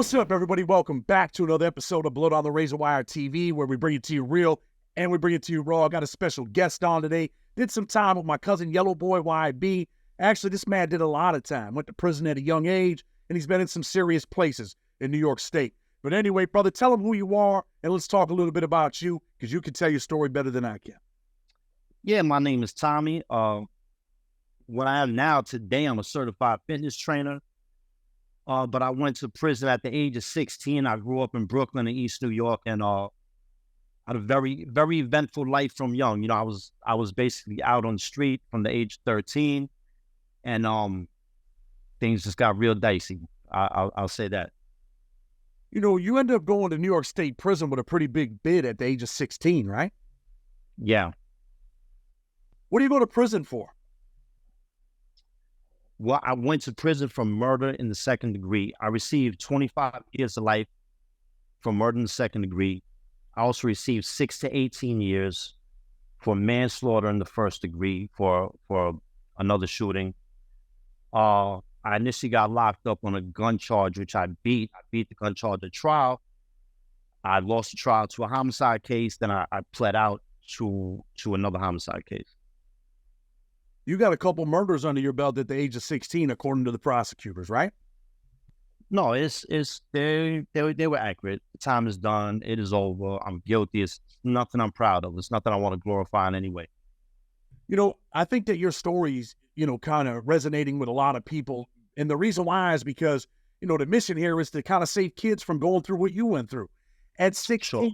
What's up, everybody? Welcome back to another episode of Blood on the Razor Wire TV, where we bring it to you real and we bring it to you raw. I got a special guest on today. Did some time with my cousin Yellow Boy YB. Actually, this man did a lot of time. Went to prison at a young age, and he's been in some serious places in New York State. But anyway, brother, tell him who you are, and let's talk a little bit about you, because you can tell your story better than I can. Yeah, my name is Tommy. What I am now today, I'm a certified fitness trainer. But I went to prison at the age of 16. I grew up in Brooklyn and East New York, and had a very, very eventful life from young. You know, I was basically out on the street from the age of 13, and things just got real dicey. I'll say that. You know, you ended up going to New York State prison with a pretty big bid at the age of 16, right? Yeah. What do you go to prison for? Well, I went to prison for murder in the second degree. I received 25 years of life for murder in the second degree. I also received 6 to 18 years for manslaughter in the first degree for another shooting. I initially got locked up on a gun charge, which I beat. I beat the gun charge at trial. I lost the trial to a homicide case. Then I pled out to another homicide case. You got a couple murders under your belt at the age of 16, according to the prosecutors, right? No, they were accurate. The time is done. It is over. I'm guilty. It's nothing I'm proud of. It's nothing I want to glorify in any way. You know, I think that your story's, kind of resonating with a lot of people. And the reason why is because, the mission here is to kind of save kids from going through what you went through. At 16, Sure.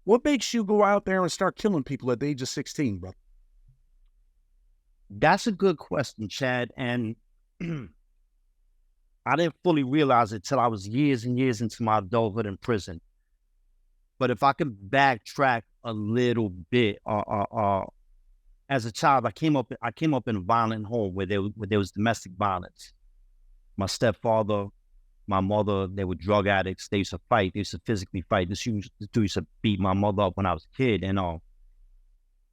What makes you go out there and start killing people at the age of 16, bro? That's a good question, Chad. And I didn't fully realize it till I was years and years into my adulthood in prison. But if I could backtrack a little bit, as a child, I came up in a violent home where there was domestic violence. My stepfather, my mother, they were drug addicts. They used to fight. They used to physically fight. This dude used to beat my mother up when I was a kid. And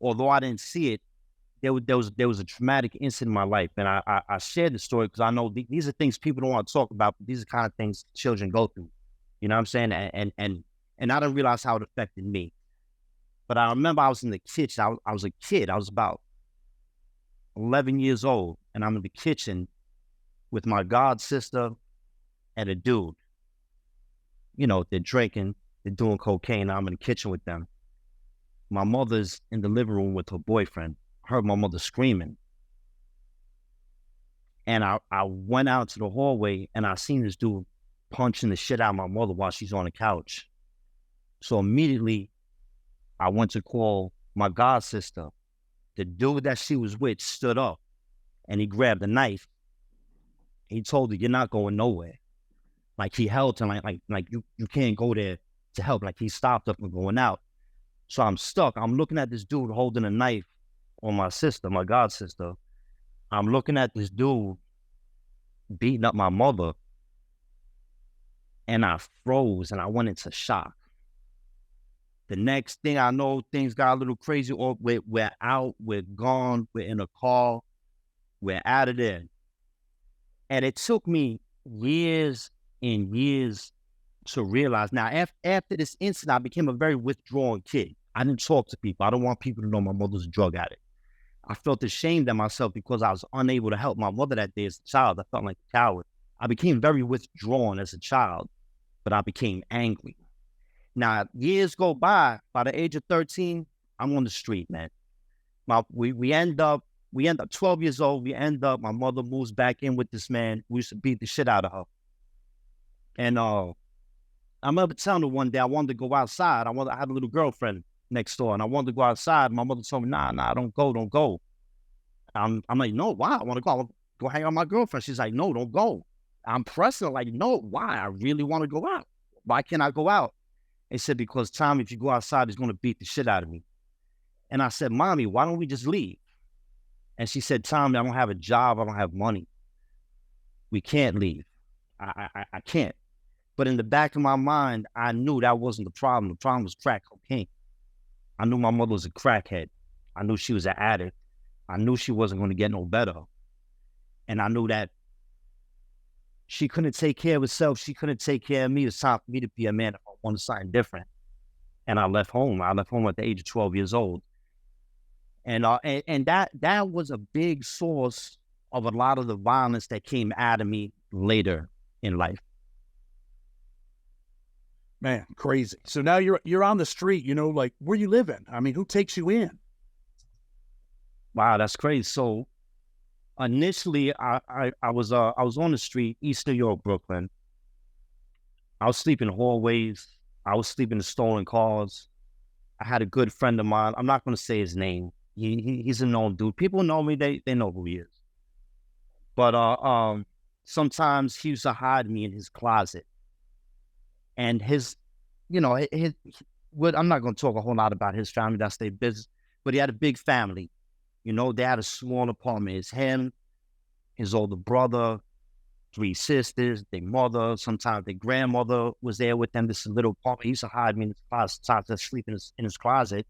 although I didn't see it, there was a traumatic incident in my life, and I shared the story because I know these are things people don't want to talk about, but these are kind of things children go through. You know what I'm saying? And I didn't realize how it affected me. But I remember I was in the kitchen. I was a kid. I was about 11 years old, and I'm in the kitchen with my god sister and a dude. They're drinking, they're doing cocaine. I'm in the kitchen with them. My mother's in the living room with her boyfriend. Heard my mother screaming. And I went out to the hallway and I seen this dude punching the shit out of my mother while she's on the couch. So immediately I went to call my god sister. The dude that she was with stood up and he grabbed a knife. He told her, "You're not going nowhere." Like he held her like you can't go there to help. Like he stopped her from going out. So I'm stuck. I'm looking at this dude holding a knife on my sister, my god sister. I'm looking at this dude beating up my mother, and I froze and I went into shock. The next thing I know, things got a little crazy. Or we're out, we're gone, we're in a car, we're out of there. And it took me years and years to realize. Now, after this incident, I became a very withdrawn kid. I didn't talk to people. I don't want people to know my mother's a drug addict. I felt ashamed of myself because I was unable to help my mother that day as a child. I felt like a coward. I became very withdrawn as a child, but I became angry. Now, years go by the age of 13, I'm on the street, man. We end up 12 years old. My mother moves back in with this man who used to beat the shit out of her. And I remember telling her one day I wanted to go outside. I had a little girlfriend next door, and I wanted to go outside. My mother told me, nah, don't go. I'm like, no, why? I want to go. I want to go hang out with my girlfriend. She's like, no, don't go. I'm pressing her like, no, why? I really want to go out. Why can't I go out? They said, because Tommy, if you go outside, he's going to beat the shit out of me. And I said, Mommy, why don't we just leave? And she said, Tommy, I don't have a job. I don't have money. We can't leave. I can't. But in the back of my mind, I knew that wasn't the problem. The problem was crack cocaine. I knew my mother was a crackhead. I knew she was an addict. I knew she wasn't going to get no better. And I knew that She couldn't take care of herself. She couldn't take care of me. It's time for me to be a man if I wanted something different. And I left home. I left home at the age of 12 years old. And that was a big source of a lot of the violence that came out of me later in life. Man, crazy. So now you're on the street, you know, like where you living? I mean, who takes you in? Wow, that's crazy. So initially I was on the street, East New York, Brooklyn. I was sleeping in hallways. I was sleeping in stolen cars. I had a good friend of mine. I'm not going to say his name. He's a known dude. People know me. They know who he is. But sometimes he used to hide me in his closet. And his, you know, I'm not going to talk a whole lot about his family. That's their business. But he had a big family. You know, they had a small apartment. It's him, his older brother, 3 sisters, their mother. Sometimes their grandmother was there with them. This little apartment. He used to hide me in his closet. Sometimes I'd sleep in his closet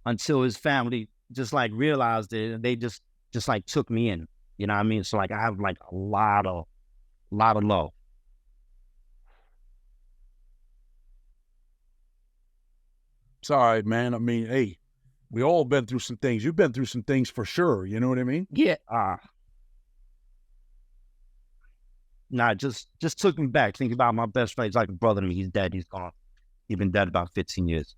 until his family just like realized it. And they just like took me in. You know what I mean? So like I have like a lot of love. It's all right, man. I mean, hey, we all been through some things. You've been through some things for sure. You know what I mean? Yeah. Nah, just took me back. Think about my best friend. He's like a brother to me. He's dead. He's gone. He's been dead about 15 years.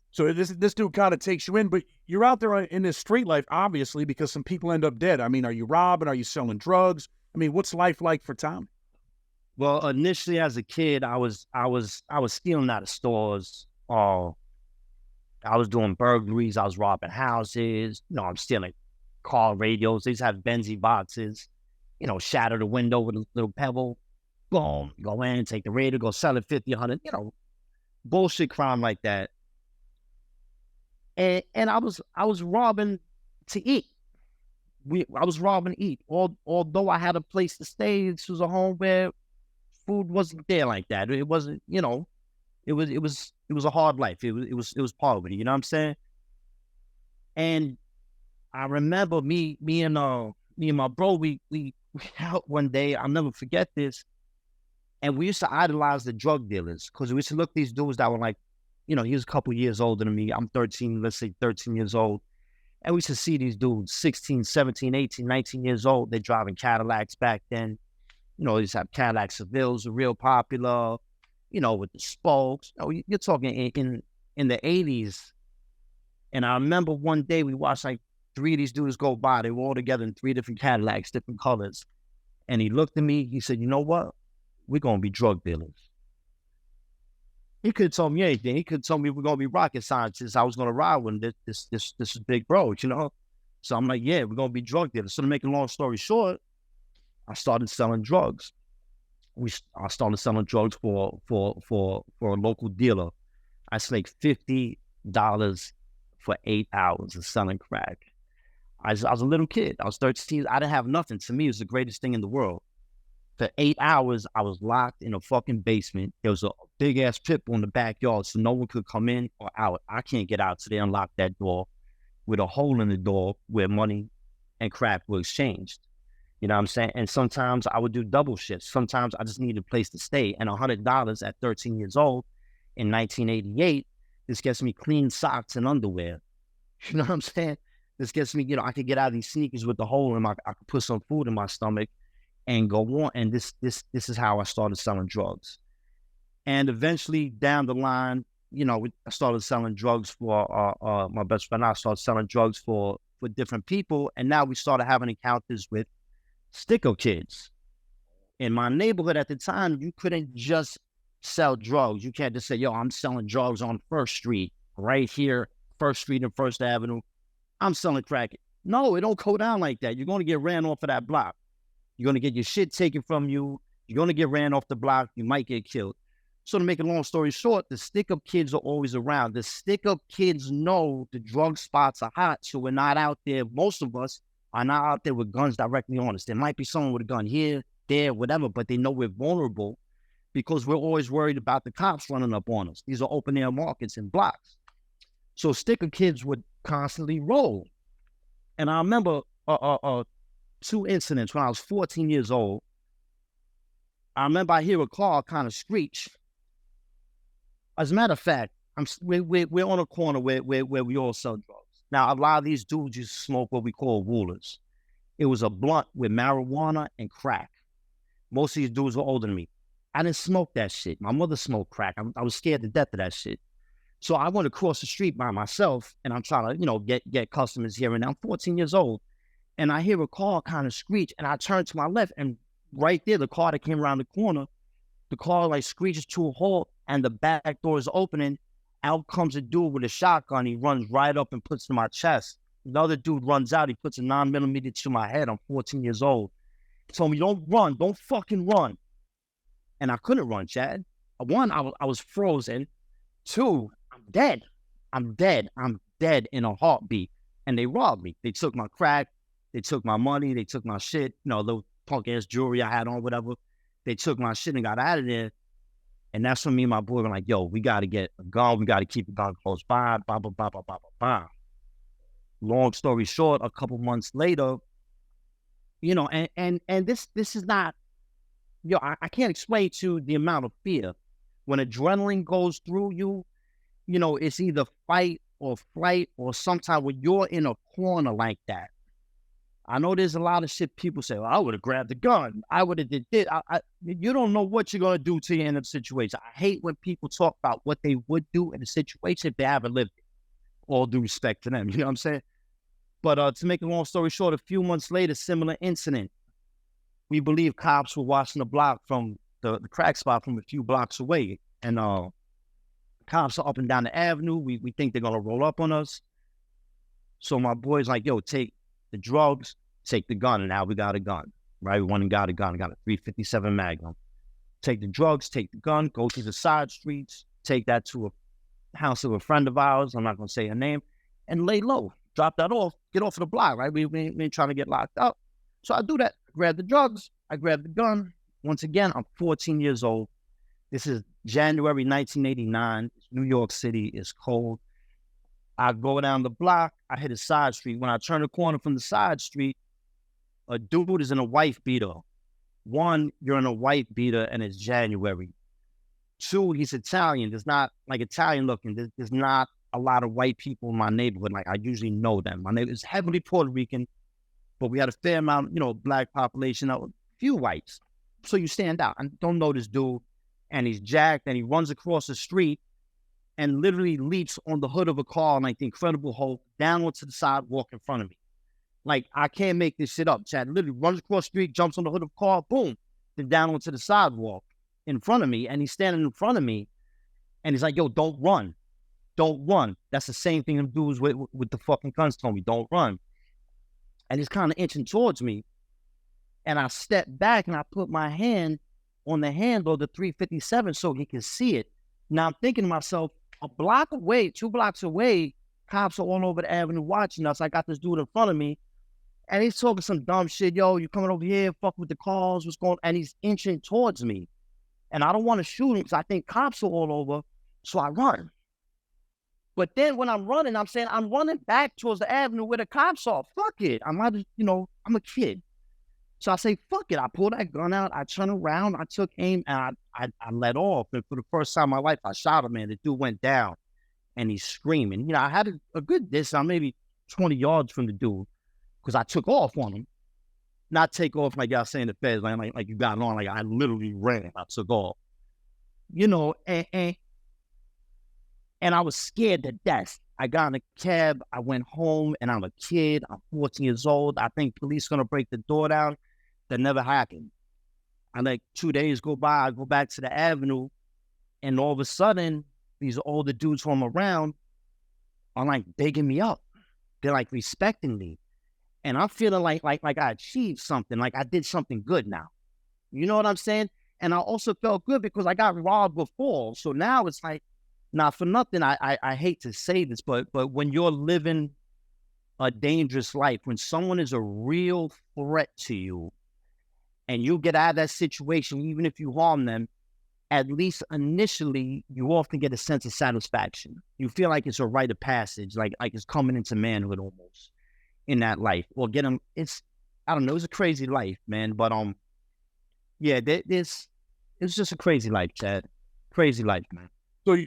So this dude kind of takes you in, but you're out there in this street life, obviously, because some people end up dead. I mean, are you robbing? Are you selling drugs? I mean, what's life like for Tommy? Well, initially as a kid, I was stealing out of stores. I was doing burglaries. I was robbing houses. You know, I'm stealing car radios. They used to have Benzie boxes. You know, shatter the window with a little pebble. Boom, go in, take the radio, go sell it 50, 100. You know, bullshit crime like that. And I was robbing to eat. I was robbing to eat. Although I had a place to stay, this was a home where food wasn't there like that. It wasn't, you know, it was a hard life. It was poverty. You know what I'm saying? And I remember me and my bro, we out one day. I'll never forget this. And we used to idolize the drug dealers because we used to look at these dudes that were like, you know, he was a couple years older than me. I'm 13, let's say 13 years old. And we used to see these dudes, 16, 17, 18, 19 years old. They're driving Cadillacs back then. You know, they used to have Cadillac Sevilles, were real popular, you know, with the spokes. You know, you're talking in the 80s. And I remember one day we watched like 3 of these dudes go by. They were all together in 3 different Cadillacs, different colors. And he looked at me. He said, you know what? We're going to be drug dealers. He could have told me anything. He could have told me we're going to be rocket scientists. I was going to ride with this is big bro, you know? So I'm like, yeah, we're going to be drug dealers. So to make a long story short, I started selling drugs. I started selling drugs for a local dealer. I spent $50 for 8 hours of selling crack. I was a little kid. I was 13. I didn't have nothing. To me, it was the greatest thing in the world. For 8 hours, I was locked in a fucking basement. There was a big ass pit bull in the backyard, so no one could come in or out. I can't get out, so they unlocked that door with a hole in the door where money and crack were exchanged. You know what I'm saying? And sometimes I would do double shifts. Sometimes I just needed a place to stay. And $100 at 13 years old in 1988, this gets me clean socks and underwear. You know what I'm saying? This gets me, you know, I could get out of these sneakers with the hole in I could put some food in my stomach and go on. And this is how I started selling drugs. And eventually down the line, you know, I started selling drugs for my best friend. I started selling drugs for different people. And now we started having encounters with sticker kids. In my neighborhood at the time, you couldn't just sell drugs. You can't just say, yo, I'm selling drugs on First Street, right here, First Street and First Avenue. I'm selling crack. No, it don't go down like that. You're going to get ran off of that block. You're going to get your shit taken from you. You're going to get ran off the block. You might get killed. So to make a long story short, the stick-up kids are always around. The stick-up kids know the drug spots are hot, so we're not out there. Most of us are not out there with guns directly on us. There might be someone with a gun here, there, whatever, but they know we're vulnerable because we're always worried about the cops running up on us. These are open-air markets and blocks. So sticker kids would constantly roll. And I remember two incidents when I was 14 years old. I remember I hear a car kind of screech. As a matter of fact, we're on a corner where we all sell drugs. Now, a lot of these dudes used to smoke what we call woolers. It was a blunt with marijuana and crack. Most of these dudes were older than me. I didn't smoke that shit. My mother smoked crack. I was scared to death of that shit. So I went across the street by myself, and I'm trying to, get customers here. And I'm 14 years old, and I hear a car kind of screech, and I turn to my left, and right there, the car that came around the corner, the car like screeches to a halt, and the back door is opening. Out comes a dude with a shotgun. He runs right up and puts it in my chest. Another dude runs out. He puts a 9mm to my head. I'm 14 years old. He told me, don't run. Don't fucking run. And I couldn't run, Chad. One, I was frozen. Two, I'm dead. I'm dead in a heartbeat. And they robbed me. They took my crack. They took my money. They took my shit. The punk-ass jewelry I had on, whatever. They took my shit and got out of there. And that's when me and my boy were like, yo, we got to get a gun. We got to keep a gun close by. Blah, blah, blah, blah, blah, blah, blah. Long story short, a couple months later, and this is not, I can't explain to the amount of fear. When adrenaline goes through you, it's either fight or flight, or sometimes when you're in a corner like that. I know there's a lot of shit people say, well, I would have grabbed the gun. I would have did this. You don't know what you're going to do till you end up situation. I hate when people talk about what they would do in a situation if they haven't lived it. All due respect to them, you know what I'm saying? But to make a long story short, a few months later, similar incident. We believe cops were watching the block from the crack spot from a few blocks away. And cops are up and down the avenue. We think they're going to roll up on us. So my boy's like, yo, take the drugs, take the gun. And now we got a gun, right? We went and got a gun. Got a 357 Magnum. Take the drugs, take the gun, go to the side streets, take that to a house of a friend of ours. I'm not going to say her name. And lay low. Drop that off. Get off of the block, right? We ain't trying to get locked up. So I do that. I grab the drugs. I grab the gun. Once again, I'm 14 years old. This is January 1989. New York City is cold. I go down the block. I hit a side street. When I turn the corner from the side street, a dude is in a wife beater. One, you're in a wife beater and it's January. Two, he's Italian. There's not like Italian looking. There's not a lot of white people in my neighborhood. Like I usually know them. My neighborhood is heavily Puerto Rican, but we had a fair amount, black population, a few whites. So you stand out. I don't know this dude, and he's jacked, and he runs across the street and literally leaps on the hood of a car like the Incredible Hulk down onto the sidewalk in front of me. Like, I can't make this shit up, Chad. Literally runs across the street, jumps on the hood of a car, boom, then down onto the sidewalk in front of me, and he's standing in front of me, and he's like, yo, don't run. Don't run. That's the same thing them dudes with the fucking guns told me, don't run. And he's kind of inching towards me, and I step back, and I put my hand on the handle of the 357 so he can see it. Now I'm thinking to myself, a block away, 2 blocks away, cops are all over the avenue watching us. I got this dude in front of me, and he's talking some dumb shit. Yo, you coming over here, fuck with the cars, what's going on? And he's inching towards me. And I don't want to shoot him because I think cops are all over, so I run. But then when I'm running, I'm saying I'm running back towards the avenue where the cops are. Fuck it. I'm a kid. So I say, fuck it. I pull that gun out. I turn around. I took aim, and I let off. And for the first time in my life, I shot him, man. The dude went down, and he's screaming. I had a good distance, maybe 20 yards from the dude, because I took off on him. Not take off like y'all saying the feds, like you got on. Like I literally ran. I took off. And I was scared to death. I got in a cab. I went home, and I'm a kid. I'm 14 years old. I think police going to break the door down. That never happened. And like 2 days go by, I go back to the avenue, and all of a sudden, these older dudes from around are like bigging me up. They're like respecting me. And I'm feeling like I achieved something, like I did something good now. You know what I'm saying? And I also felt good because I got robbed before. So now it's like, not for nothing, I hate to say this, but when you're living a dangerous life, when someone is a real threat to you, and you get out of that situation, even if you harm them, at least initially, you often get a sense of satisfaction. You feel like it's a rite of passage, like it's coming into manhood almost in that life. Or get them, it's I don't know. It was a crazy life, man. But yeah, it's just a crazy life, Chad. Crazy life, man.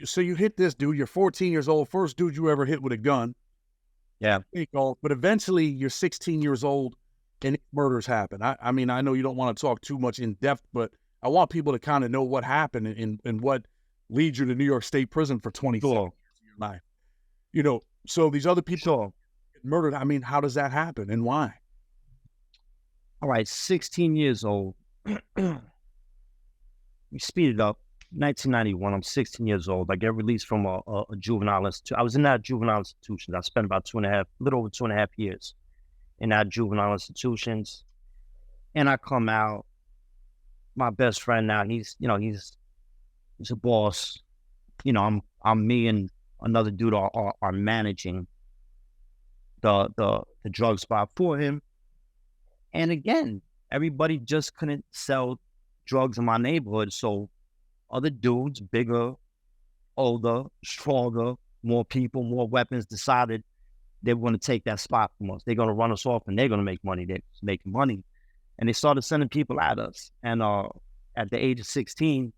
So you hit this dude. You're 14 years old. First dude you ever hit with a gun. Yeah. But eventually you're 16 years old and murders happen. I mean, I know you don't want to talk too much in depth, but I want people to kind of know what happened and what leads you to New York State prison for 27 years of your life. You know, so these other people get murdered. I mean, how does that happen and why? All right, 16 years old. We speed it up. 1991, I'm 16 years old. I get released from a juvenile institution. I was in that juvenile institution. I spent about little over 2.5 years in that juvenile institutions. And I come out, my best friend now, he's a boss. You know, I'm me and another dude are managing the drug spot for him. And again, everybody just couldn't sell drugs in my neighborhood. So other dudes, bigger, older, stronger, more people, more weapons, decided they were going to take that spot from us. They're going to run us off and they're going to make money. They're making money. And they started sending people at us. And at the age of 16,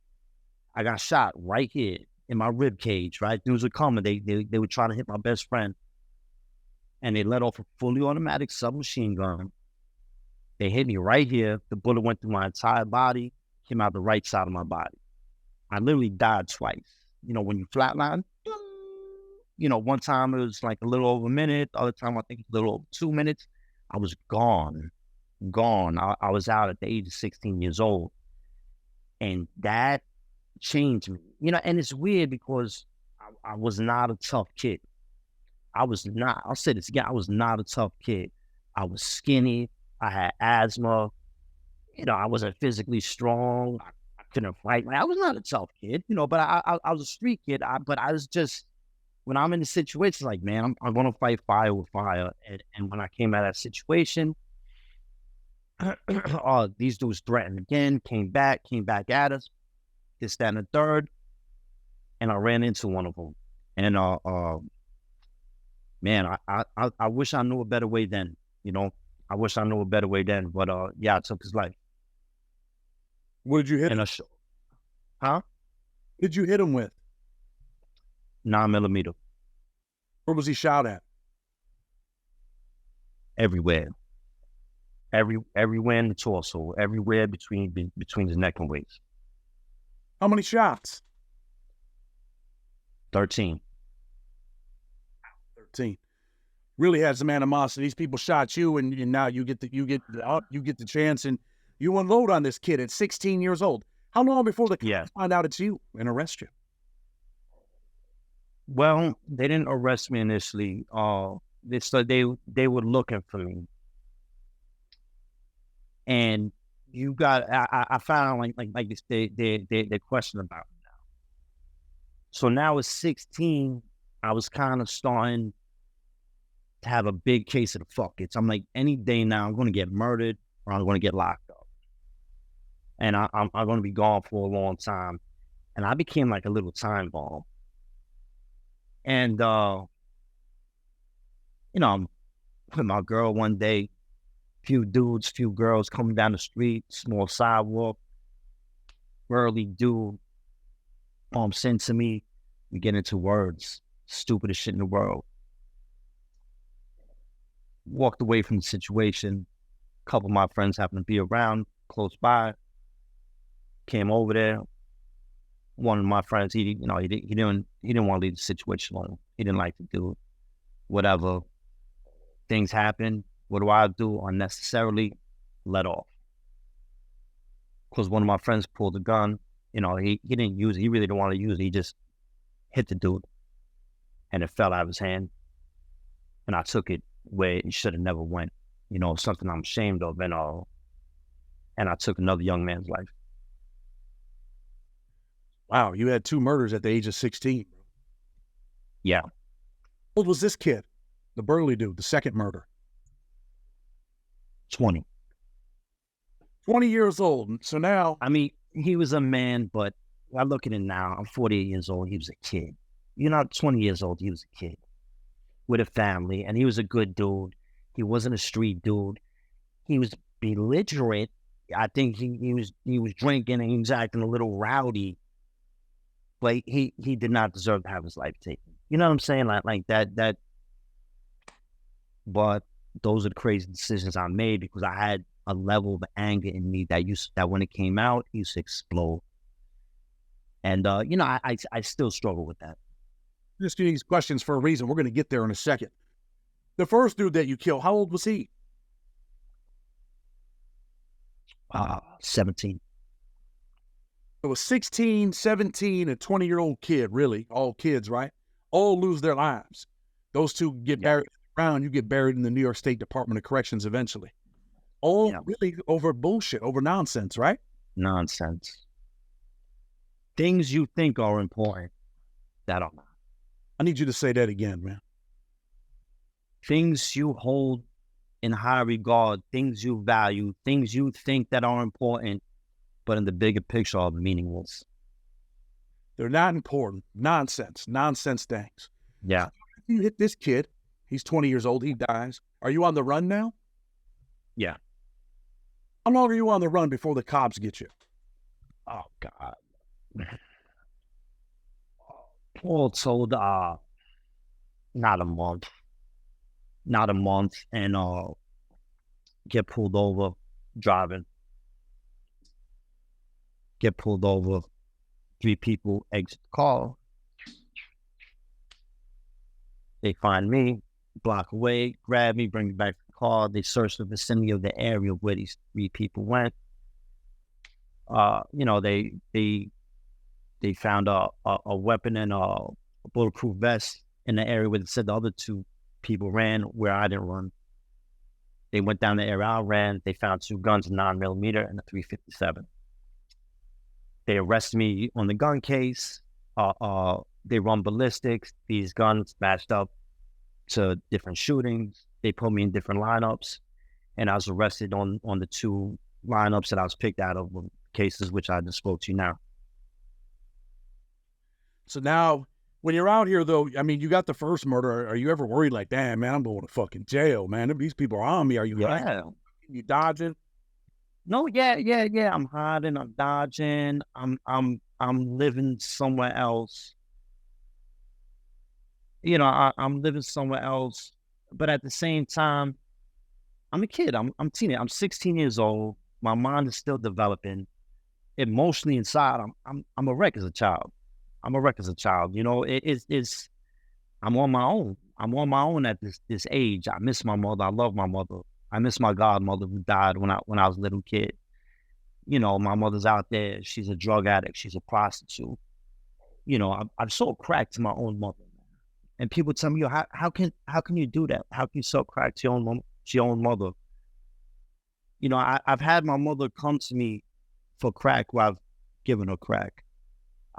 I got shot right here in my rib cage, right? Dudes would come and they would try to hit my best friend. And they let off a fully automatic submachine gun. They hit me right here. The bullet went through my entire body, came out the right side of my body. I literally died twice. You know, when you flatline, you know, one time it was like a little over a minute. The other time, I think a little over 2 minutes. I was gone. I was out at the age of 16 years old. And that changed me. You know, and it's weird because I was not a tough kid. I'll say this again, I was not a tough kid. I was skinny. I had asthma. You know, I wasn't physically strong. I couldn't fight. Like, I was not a tough kid, you know, but I was a street kid. But I was just, when I'm in the situation, like, man, I'm going to fight fire with fire. And when I came out of that situation, these dudes threatened again, came back at us, this, that, and the third. And I ran into one of them. And, man, I wish I knew a better way then, you know. I wish I knew a better way then, but yeah, I took his life. What did you hit him? Huh? Did you hit him with? 9mm. Where was he shot at? Everywhere. Everywhere in the torso. Everywhere between his neck and waist. How many shots? 13. 13. Really had some animosity. These people shot you, and now you get the chance, and you unload on this kid at 16 years old. How long before the cops find out it's you and arrest you? Well, they didn't arrest me initially. They were looking for me, and I found like this. They question about me now. So now at 16, I was kind of starting to have a big case of the fuck it's. I'm like, any day now, I'm going to get murdered or I'm going to get locked up. And I'm going to be gone for a long time. And I became like a little time bomb. And, you know, I'm with my girl one day, few dudes, few girls coming down the street, small sidewalk, burly dude bumps into me. We get into words, stupidest shit in the world. Walked away from the situation. A couple of my friends happened to be around, close by. Came over there. One of my friends, he didn't want to leave the situation alone. He didn't like to do it. Whatever. Things happen. What do I do? Unnecessarily let off. Because one of my friends pulled a gun. You know, he didn't use it. He really didn't want to use it. He just hit the dude. And it fell out of his hand. And I took it where it should have never went. You know, something I'm ashamed of. And I took another young man's life. Wow, you had 2 murders at the age of 16. Yeah. How old was this kid? The burly dude, the second murder? 20. 20 years old. So now... I mean, he was a man, but I look at it now. I'm 48 years old. He was a kid. You're not 20 years old. He was a kid with a family, and he was a good dude. He wasn't a street dude. he was belligerent. I think he was drinking and he was acting a little rowdy, but he did not deserve to have his life taken. You know what I'm saying? Like that. But those are the crazy decisions I made because I had a level of anger in me that when it came out, it used to explode. And I still struggle with that. Just these questions for a reason. We're going to get there in a second. The first dude that you killed, how old was he? 17. It was 16, 17, a 20-year-old kid, really. All kids, right? All lose their lives. Those two get buried around. You get buried in the New York State Department of Corrections eventually. All really over bullshit, over nonsense, right? Nonsense. Things you think are important that are not. I need you to say that again, man. Things you hold in high regard, things you value, things you think that are important, but in the bigger picture are meaningless. They're not important. Nonsense things. Yeah. You hit this kid. He's 20 years old. He dies. Are you on the run now? Yeah. How long are you on the run before the cops get you? Oh, God. Paul told, not a month, and get pulled over driving. Get pulled over, 3 people exit the car. They find me, block away, grab me, bring me back to the car. They search the vicinity of the area where these 3 people went. They found a weapon and a bulletproof vest in the area where they said the other 2 people ran, where I didn't run. They went down the area I ran. They found 2 guns, a 9mm and a .357. They arrested me on the gun case. They run ballistics. These guns matched up to different shootings. They put me in different lineups, and I was arrested on the 2 lineups that I was picked out of cases, which I just spoke to you now. So now, when you're out here, though, I mean, you got the first murder. Are you ever worried like, damn, man, I'm going to fucking jail, man? If these people are on me, are you hiding? You dodging? No, yeah. I'm hiding. I'm dodging. I'm living somewhere else. I'm living somewhere else. But at the same time, I'm a kid. I'm teenage. I'm 16 years old. My mind is still developing. Emotionally inside, I'm a wreck as a child. I'm on my own. I'm on my own at this age. I miss my mother. I love my mother. I miss my godmother who died when I was a little kid. My mother's out there. She's a drug addict. She's a prostitute. I've sold crack to my own mother. And people tell me, how can you do that? How can you sell crack to your own mother? I've had my mother come to me for crack while I've given her crack.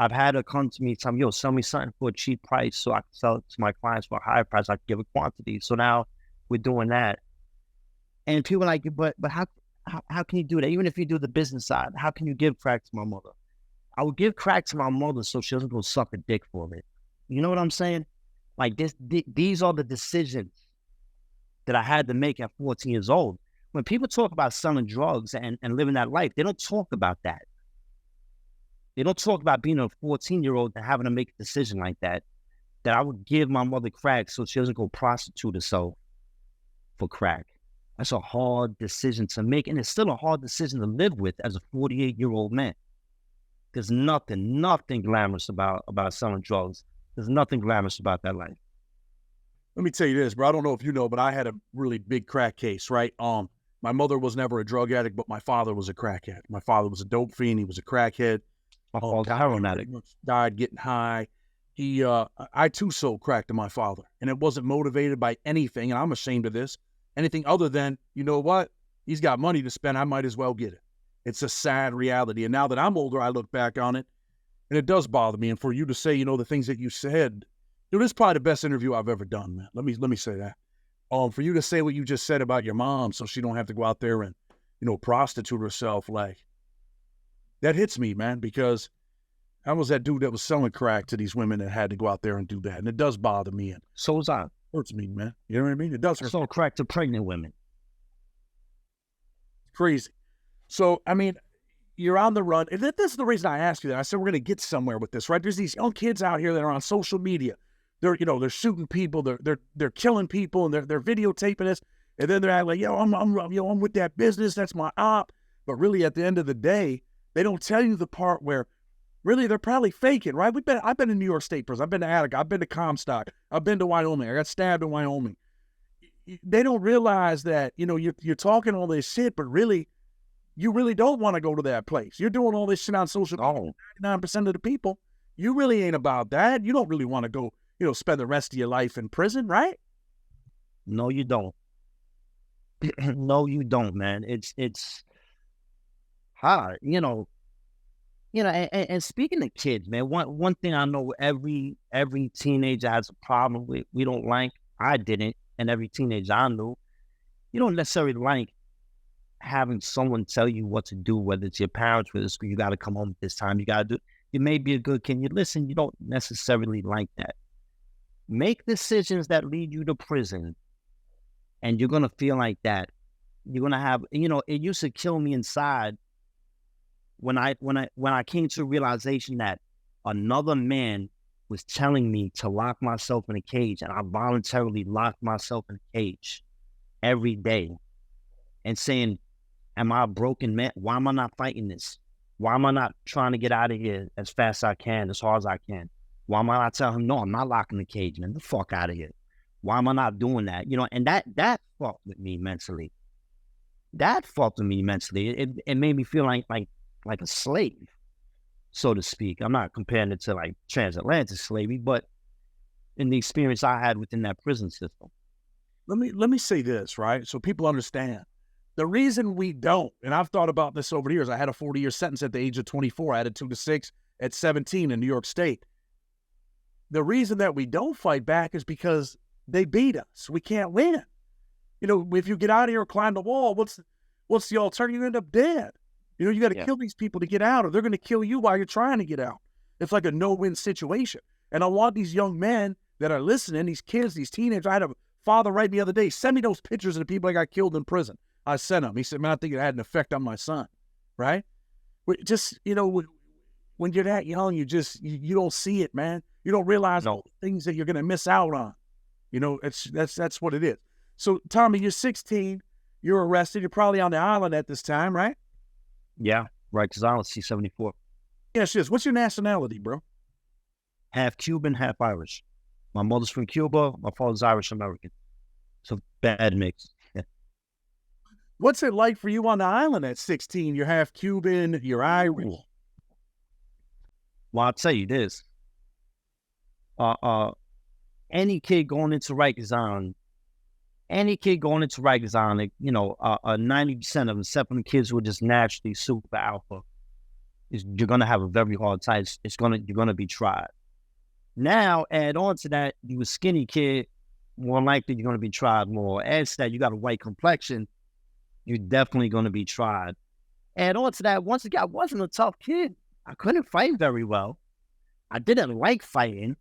I've had her come to me and tell me, sell me something for a cheap price so I can sell it to my clients for a higher price. I can give a quantity. So now we're doing that. And people are like, but how can you do that? Even if you do the business side, how can you give crack to my mother? I would give crack to my mother so she doesn't go suck a dick for it. You know what I'm saying? Like these are the decisions that I had to make at 14 years old. When people talk about selling drugs and living that life, they don't talk about that. They don't talk about being a 14-year-old and having to make a decision like that I would give my mother crack so she doesn't go prostitute herself for crack. That's a hard decision to make, and it's still a hard decision to live with as a 48-year-old man. There's nothing glamorous about selling drugs. There's nothing glamorous about that life. Let me tell you this, bro. I don't know if you know, but I had a really big crack case, right? My mother was never a drug addict, but my father was a crack addict. My father was a dope fiend. He was a crackhead. My father's a heroin addict. Died getting high. I too sold crack to my father, and it wasn't motivated by anything, and I'm ashamed of this, anything other than, you know what? He's got money to spend. I might as well get it. It's a sad reality. And now that I'm older, I look back on it, and it does bother me. And for you to say, the things that you said, dude, this is probably the best interview I've ever done, man. Let me say that. For you to say what you just said about your mom so she don't have to go out there and, prostitute herself, like, that hits me, man, because I was that dude that was selling crack to these women that had to go out there and do that. And it does bother me. And so was I. Hurts me, man. You know what I mean? It does hurt. I sold crack to pregnant women. Crazy. So, I mean, you're on the run. And this is the reason I asked you that. I said, we're going to get somewhere with this, right? There's these young kids out here that are on social media. They're shooting people. They're killing people, and they're videotaping this. And then they're acting like, I'm with that business. That's my op. But really, at the end of the day, they don't tell you the part where really they're probably faking, right? I've been in New York State prison. I've been to Attica. I've been to Comstock. I've been to Wyoming. I got stabbed in Wyoming. They don't realize that, you're talking all this shit, but really, you really don't want to go to that place. You're doing all this shit on social media. 99% of the people, you really ain't about that. You don't really want to go, spend the rest of your life in prison, right? No, you don't. No, you don't, man. It's hard, and speaking of kids, man, one thing I know every teenager has a problem with. We don't like. I didn't, and every teenager I knew, you don't necessarily like having someone tell you what to do, whether it's your parents, whether it's you got to come home at this time, you got to do. You may be a good kid. You listen. You don't necessarily like that. Make decisions that lead you to prison, and you're gonna feel like that. You're gonna have, it used to kill me inside when I came to a realization that another man was telling me to lock myself in a cage, and I voluntarily locked myself in a cage every day and saying, am I a broken man? Why am I not fighting this? Why am I not trying to get out of here as fast as I can, as hard as I can? Why am I not telling him, no, I'm not locking the cage, man, the fuck out of here. Why am I not doing that? And that fucked with me mentally. That fucked with me mentally. It made me feel like a slave, so to speak. I'm not comparing it to like transatlantic slavery, but in the experience I had within that prison system. Let me say this, right? So people understand. The reason we don't, and I've thought about this over the years, I had a 40-year sentence at the age of 24. I had a 2 to 6 at 17 in New York State. The reason that we don't fight back is because they beat us. We can't win. If you get out of here or climb the wall, what's the alternative? You end up dead. You got to kill these people to get out, or they're going to kill you while you're trying to get out. It's like a no-win situation. And I want these young men that are listening, these kids, these teenagers. I had a father write me the other day, send me those pictures of the people that got killed in prison. I sent him. He said, man, I think it had an effect on my son, right? Just, when you're that young, you don't see it, man. You don't realize all the things that you're going to miss out on. That's what it is. So, Tommy, you're 16. You're arrested. You're probably on the island at this time, right? Yeah, right, because I don't see 74. Yes, yes. What's your nationality, bro? Half Cuban, half Irish. My mother's from Cuba. My father's Irish American. So bad mix. Yeah. What's it like for you on the island at 16? You're half Cuban, you're Irish. Well, I'll tell you this. Any kid going into Rikers Island, 90% of them, except for the kids who are just naturally super alpha, you're gonna have a very hard time. You're gonna be tried. Now, add on to that, you a skinny kid, more likely you're gonna be tried more. Add to that, you got a white complexion, you're definitely gonna be tried. Add on to that, once again, I wasn't a tough kid. I couldn't fight very well. I didn't like fighting.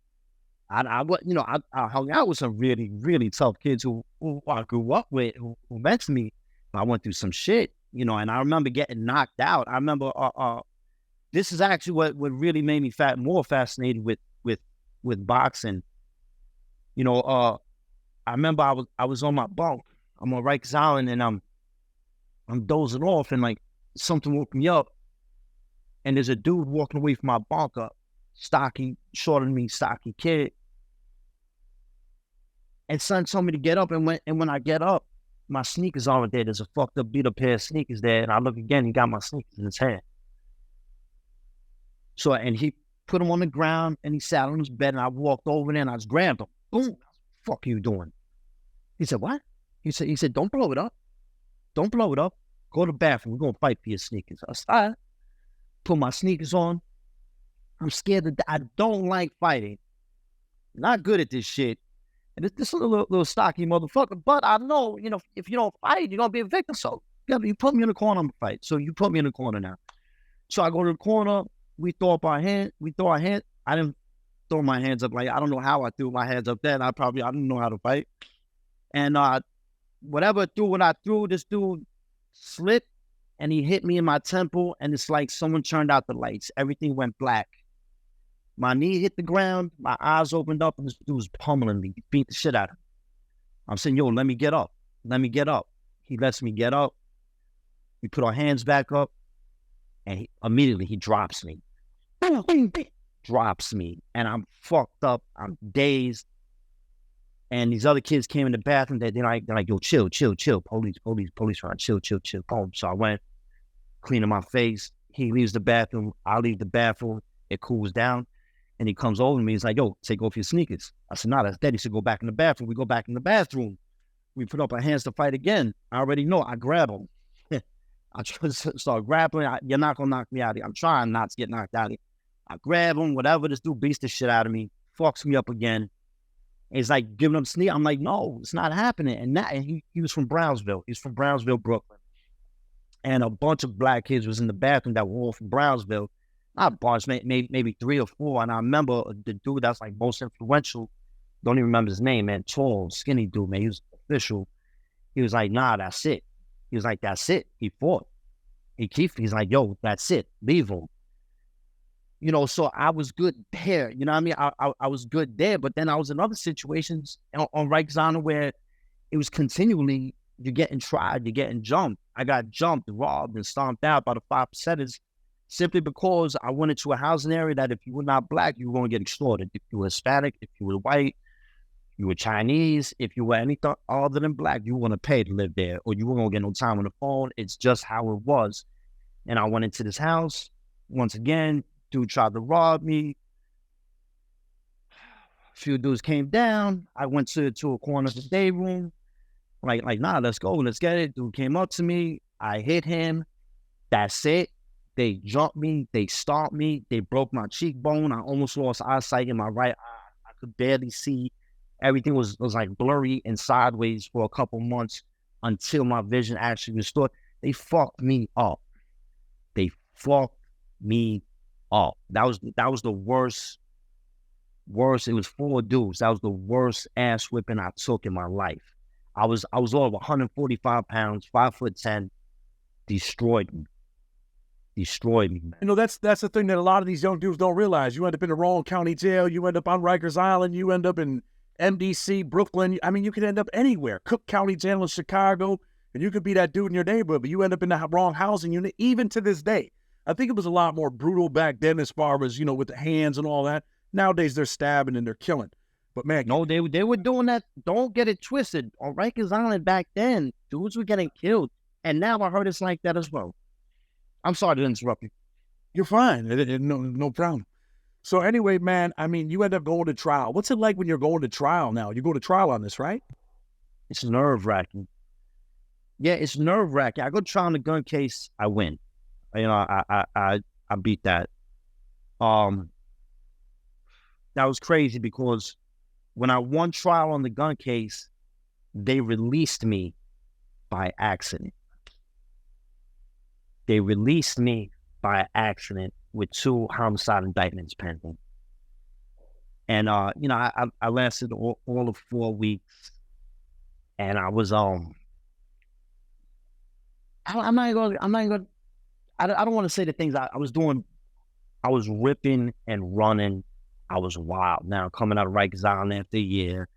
I hung out with some really, really tough kids who I grew up with, who meant to me. I went through some shit, and I remember getting knocked out. I remember this is actually what really made me more fascinated with boxing. I remember I was on my bunk. I'm on Rikers Island, and I'm dozing off, and like something woke me up, and there's a dude walking away from my bunk, stocky, shorter than me, stocky kid. And son told me to get up, and when I get up, my sneakers aren't there. There's a fucked up, beat up pair of sneakers there, and I look again, he got my sneakers in his hand. So, and he put them on the ground, and he sat on his bed, and I walked over there, and I just grabbed him. Boom! What the fuck are you doing? He said, what? He said, don't blow it up. Don't blow it up. Go to the bathroom. We're going to fight for your sneakers. I said, all right. Put my sneakers on. I'm scared I don't like fighting. Not good at this shit. And this little stocky motherfucker. But I know, if you don't fight, you're going to be a victim. So you put me in the corner, I'm going to fight. So you put me in the corner now. So I go to the corner. We throw our hands. I didn't throw my hands up. Like, I don't know how I threw my hands up there. I didn't know how to fight. And whatever I threw, this dude slipped and he hit me in my temple, and it's like someone turned out the lights. Everything went black. My knee hit the ground, my eyes opened up, and this dude was pummeling me. He beat the shit out of me. I'm saying, yo, let me get up. Let me get up. He lets me get up. We put our hands back up, and immediately he drops me. Drops me, and I'm fucked up. I'm dazed. And these other kids came in the bathroom. They're like, yo, chill. Police, right? Chill. Boom. So I went, cleaning my face. He leaves the bathroom. I leave the bathroom. It cools down. And he comes over to me. He's like, yo, take off your sneakers. I said, nah, that's dead. He said, go back in the bathroom. We go back in the bathroom. We put up our hands to fight again. I already know. I grab him. I start grappling. You're not going to knock me out of here. I'm trying not to get knocked out of here. I grab him, whatever. This dude beats the shit out of me. Fucks me up again. And he's like giving up sneak. I'm like, no, it's not happening. And he was from Brownsville. He's from Brownsville, Brooklyn. And a bunch of black kids was in the bathroom that were all from Brownsville. Not a bunch, maybe 3 or 4. And I remember the dude that's like most influential, don't even remember his name, man, tall, skinny dude, man. He was official. He was like, nah, that's it. He was like, that's it. He fought. He's like, yo, that's it. Leave him. You know, so I was good there. You know what I mean? I was good there, but then I was in other situations on Rikers Island where it was continually, you're getting tried, you're getting jumped. I got jumped, robbed, and stomped out by the 5%ers simply because I went into a housing area that if you were not black, you were going to get extorted. If you were Hispanic, if you were white, you were Chinese, if you were anything other than black, you were going to pay to live there, or you weren't going to get no time on the phone. It's just how it was. And I went into this house. Once again, dude tried to rob me. A few dudes came down. I went to a corner of the day room. Like, nah, let's go. Let's get it. Dude came up to me. I hit him. That's it. They jumped me. They stomped me. They broke my cheekbone. I almost lost eyesight in my right eye. I could barely see. Everything was like blurry and sideways for a couple months until my vision actually restored. They fucked me up. They fucked me up. That was the worst. It was 4 dudes. That was the worst ass whipping I took in my life. I was over 145 pounds, 5'10", destroyed me, man. You know, that's the thing that a lot of these young dudes don't realize. You end up in the wrong county jail. You end up on Rikers Island. You end up in MDC, Brooklyn. I mean, you could end up anywhere. Cook County Jail in Chicago, and you could be that dude in your neighborhood, but you end up in the wrong housing unit, even to this day. I think it was a lot more brutal back then as far as, you know, with the hands and all that. Nowadays, they're stabbing and they're killing. But, man. No, they were doing that. Don't get it twisted. On Rikers Island back then, dudes were getting killed. And now I heard it's like that as well. I'm sorry to interrupt you. You're fine. No problem. So anyway, man, I mean, you end up going to trial. What's it like when you're going to trial now? You go to trial on this, right? It's nerve-wracking. Yeah, it's nerve-wracking. I go to trial on the gun case, I win. You know, I beat that. That was crazy because when I won trial on the gun case, they released me by accident. They released me by accident with 2 homicide indictments pending. And, you know, I lasted all of 4 weeks, and I was, I don't want to say the things I was doing. I was ripping and running. I was wild. Now coming out of Rikers Island after a year,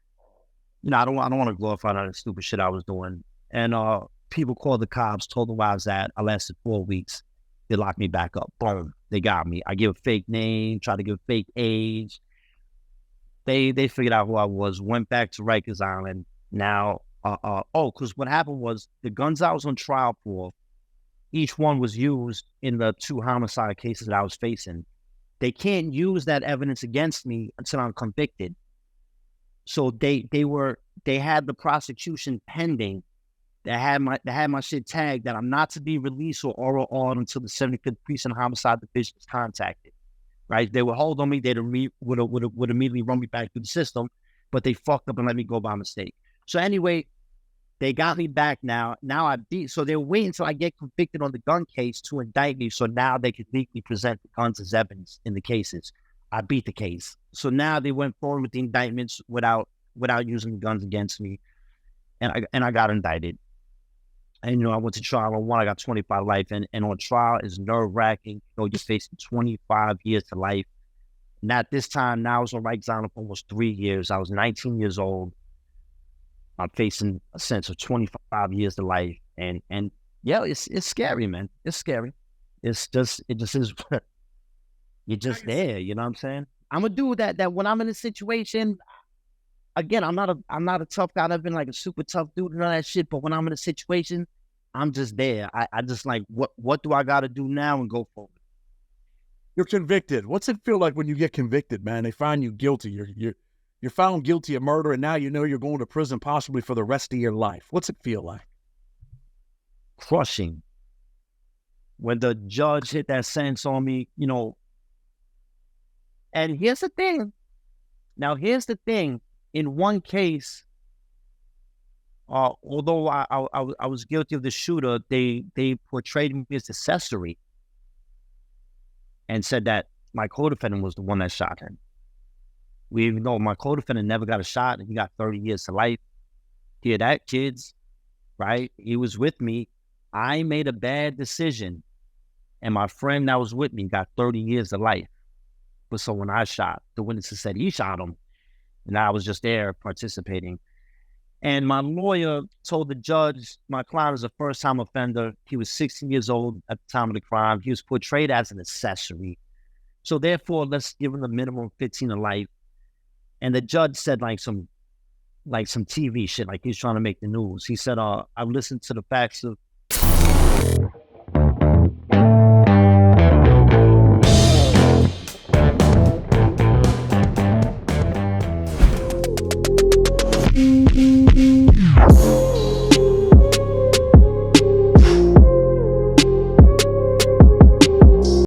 you know, I don't want to glorify all the stupid shit I was doing. And, people called the cops, told them where I was at. I lasted 4 weeks. They locked me back up. Boom. They got me. I give a fake name, tried to give a fake age. They figured out who I was, went back to Rikers Island. Now, because what happened was the guns I was on trial for, each one was used in the 2 homicide cases that I was facing. They can't use that evidence against me until I'm convicted. So they had the prosecution pending. They had my shit tagged that I'm not to be released or oral on until the 75th Precinct Homicide Division is contacted. Right? They would hold on me. They would immediately run me back through the system, but they fucked up and let me go by mistake. So anyway, they got me back now. Now I beat. So they're waiting until I get convicted on the gun case to indict me. So now they could legally present the guns as evidence in the cases. I beat the case. So now they went forward with the indictments without using the guns against me, and I got indicted. And, I went to trial on one, I got 25 life. And on trial is nerve-wracking. You're facing 25 years to life. And at this time, now it's on right down for almost 3 years. I was 19 years old. I'm facing a sense of 25 years to life. And yeah, it's scary, man. It's scary. It just is. You're just there, you know what I'm saying? I'm a dude that when I'm in a situation, again, I'm not a tough guy. I've been like a super tough dude and all that shit. But when I'm in a situation, I'm just there. I just like, what do I got to do now and go forward? You're convicted. What's it feel like when you get convicted, man? They find you guilty. You're found guilty of murder, and now you know you're going to prison possibly for the rest of your life. What's it feel like? Crushing. When the judge hit that sentence on me, and here's the thing. Now, here's the thing. In one case, although I was guilty of the shooter, they portrayed me as accessory and said that my co-defendant was the one that shot him. Even though my co-defendant never got a shot and he got 30 years to life. Hear that, kids, right? He was with me. I made a bad decision, and my friend that was with me got 30 years to life. But so when I shot, the witnesses said he shot him, and I was just there participating. And my lawyer told the judge my client was a first-time offender. He was 16 years old at the time of the crime. He was portrayed as an accessory. So therefore, let's give him a minimum of 15 to life. And the judge said like some TV shit, like he's trying to make the news. He said, I've listened to the facts of